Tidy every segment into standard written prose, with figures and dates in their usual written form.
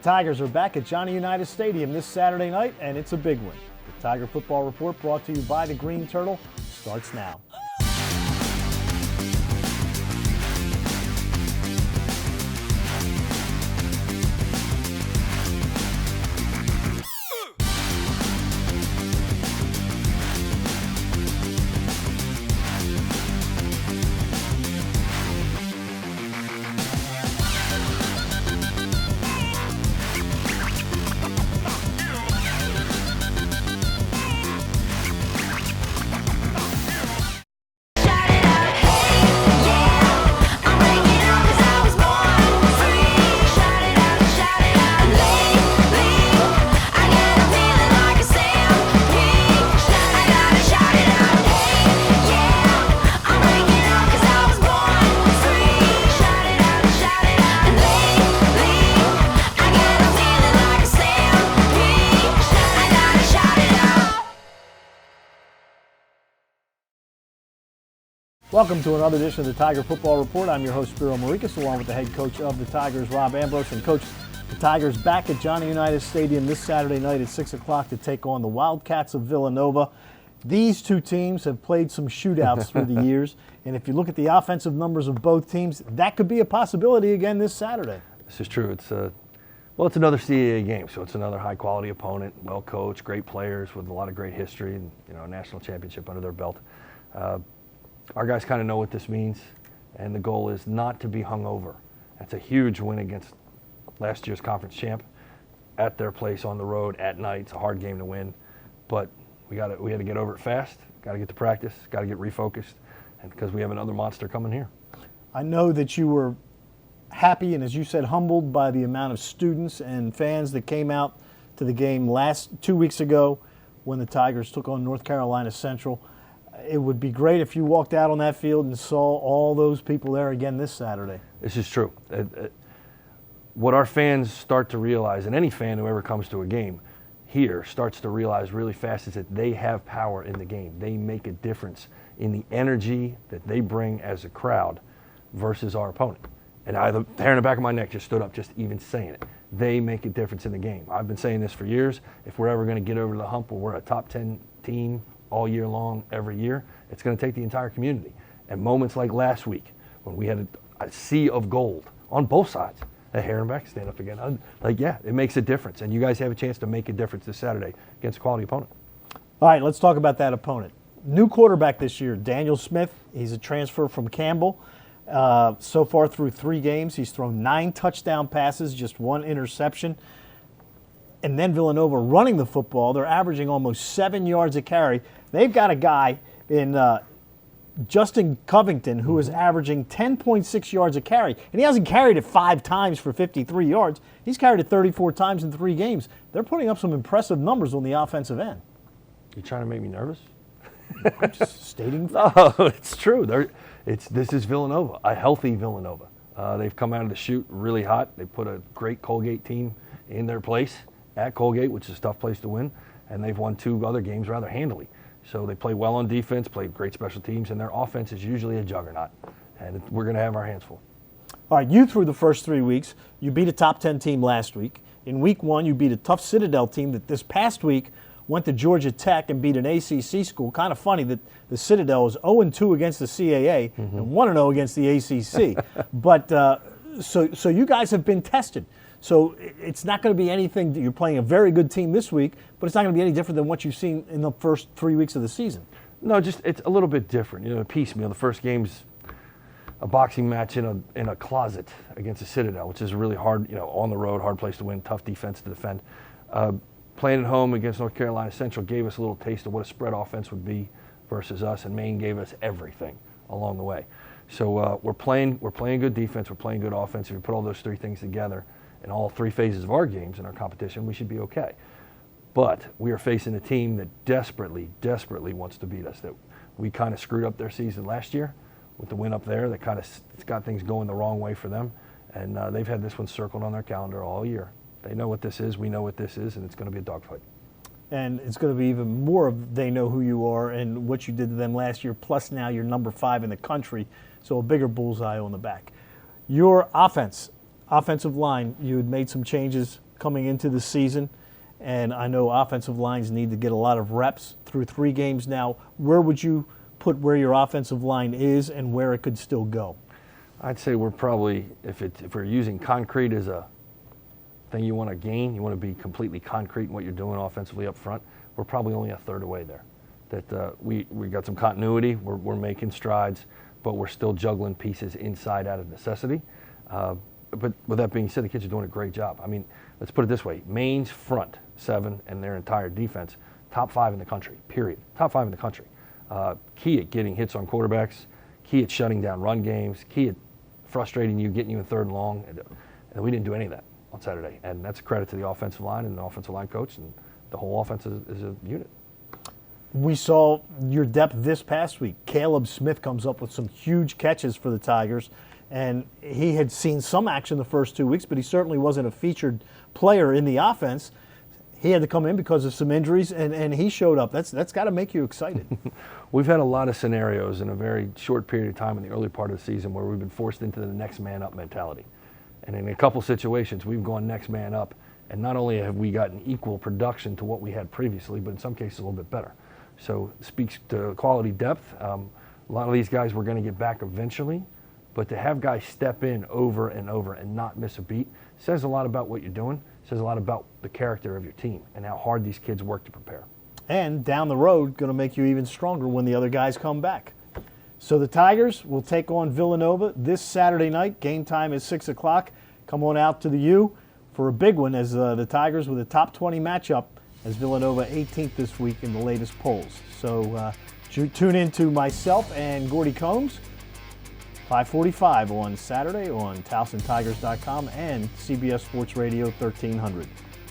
Tigers are back at Johnny Unitas Stadium this Saturday night, and it's a big one. The Tiger Football Report, brought to you by the Green Turtle, starts now. Welcome to another edition of the Tiger Football Report. I'm your host, Spiro Morekas, along with the head coach of the Tigers, Rob Ambrose. And Coach, the Tigers back at Johnny Unitas Stadium this Saturday night at 6 o'clock to take on the Wildcats of Villanova. These two teams have played some shootouts through the years, and if you look at the offensive numbers of both teams, that could be a possibility again this Saturday. This is true. It's another CAA game, so it's another high-quality opponent, well-coached, great players with a lot of great history and a national championship under their belt. Our guys kind of know what this means, and the goal is not to be hungover. That's a huge win against last year's conference champ at their place on the road at night. It's a hard game to win, but we had to get over it fast. Got to get to practice. Got to get refocused, and because we have another monster coming here. I know that you were happy and, as you said, humbled by the amount of students and fans that came out to the game 2 weeks ago when the Tigers took on North Carolina Central. It would be great if you walked out on that field and saw all those people there again this Saturday. This is true. What our fans start to realize, and any fan who ever comes to a game here starts to realize really fast, is that they have power in the game. They make a difference in the energy that they bring as a crowd versus our opponent. And the hair in the back of my neck just stood up just even saying it. They make a difference in the game. I've been saying this for years. If we're ever going to get over the hump where we're a top 10 team all year long, every year, it's going to take the entire community. And moments like last week when we had a sea of gold on both sides, the hair and back stand up again. It makes a difference. And you guys have a chance to make a difference this Saturday against a quality opponent. All right, let's talk about that opponent. New quarterback this year, Daniel Smith. He's a transfer from Campbell. So far through 3 games, he's thrown 9 touchdown passes, just 1 interception. And then Villanova running the football. They're averaging almost 7 yards a carry. They've got a guy in Justin Covington who is averaging 10.6 yards a carry. And he hasn't carried it 5 times for 53 yards. He's carried it 34 times in 3 games. They're putting up some impressive numbers on the offensive end. You trying to make me nervous? I'm just stating. No, it's true. This is Villanova, a healthy Villanova. They've come out of the chute really hot. They put a great Colgate team in their place at Colgate, which is a tough place to win, and they've won 2 other games rather handily. So they play well on defense, play great special teams, and their offense is usually a juggernaut, and we're going to have our hands full. All right, you through the first 3 weeks, you beat a top 10 team last week. In week 1, you beat a tough Citadel team that this past week went to Georgia Tech and beat an ACC school. Kind of funny that the Citadel is 0-2 against the CAA and 1-0 against the ACC. But so you guys have been tested. So it's not going to be anything that you're playing a very good team this week, but it's not going to be any different than what you've seen in the first 3 weeks of the season. No, just it's a little bit different. Piecemeal. The first game's a boxing match in a closet against the Citadel, which is really hard, on the road, hard place to win, tough defense to defend. Playing at home against North Carolina Central gave us a little taste of what a spread offense would be versus us, and Maine gave us everything along the way. So we're playing good defense, we're playing good offense. If you put all those 3 things together in all 3 phases of our games in our competition, we should be okay. But we are facing a team that desperately, desperately wants to beat us. That we kind of screwed up their season last year with the win up there. That kind of got things going the wrong way for them, and they've had this one circled on their calendar all year. They know what this is, we know what this is, and it's going to be a dogfight. And it's going to be even more of they know who you are and what you did to them last year, plus now you're number 5 in the country, so a bigger bullseye on the back. Your offensive line, you had made some changes coming into the season, and I know offensive lines need to get a lot of reps through 3 games now. Where would you put where your offensive line is and where it could still go? I'd say we're probably, if we're using concrete as a thing you want to gain, you want to be completely concrete in what you're doing offensively up front, we're probably only a third away there. That we got some continuity, we're making strides, but we're still juggling pieces inside out of necessity. But with that being said, the kids are doing a great job. I mean, let's put it this way. Maine's front 7 and their entire defense, top 5 in the country, period. Top 5 in the country. Key at getting hits on quarterbacks, key at shutting down run games, key at frustrating you, getting you in 3rd and long. And we didn't do any of that on Saturday. And that's a credit to the offensive line and the offensive line coach, and the whole offense is a unit. We saw your depth this past week. Caleb Smith comes up with some huge catches for the Tigers, and he had seen some action the first 2 weeks, but he certainly wasn't a featured player in the offense. He had to come in because of some injuries, and he showed up. That's got to make you excited. We've had a lot of scenarios in a very short period of time in the early part of the season where we've been forced into the next man up mentality. And in a couple situations, we've gone next man up, and not only have we gotten equal production to what we had previously, but in some cases a little bit better. So it speaks to quality depth. A lot of these guys we're going to get back eventually, but to have guys step in over and over and not miss a beat says a lot about what you're doing, says a lot about the character of your team and how hard these kids work to prepare. And down the road, going to make you even stronger when the other guys come back. So the Tigers will take on Villanova this Saturday night. Game time is 6 o'clock. Come on out to the U for a big one as the Tigers with a top 20 matchup as Villanova 18th this week in the latest polls. So tune in to myself and Gordy Combs, 5:45 on Saturday on TowsonTigers.com and CBS Sports Radio 1300.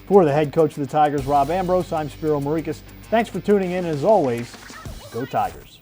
For the head coach of the Tigers, Rob Ambrose, I'm Spiro Morekas. Thanks for tuning in. As always, go Tigers.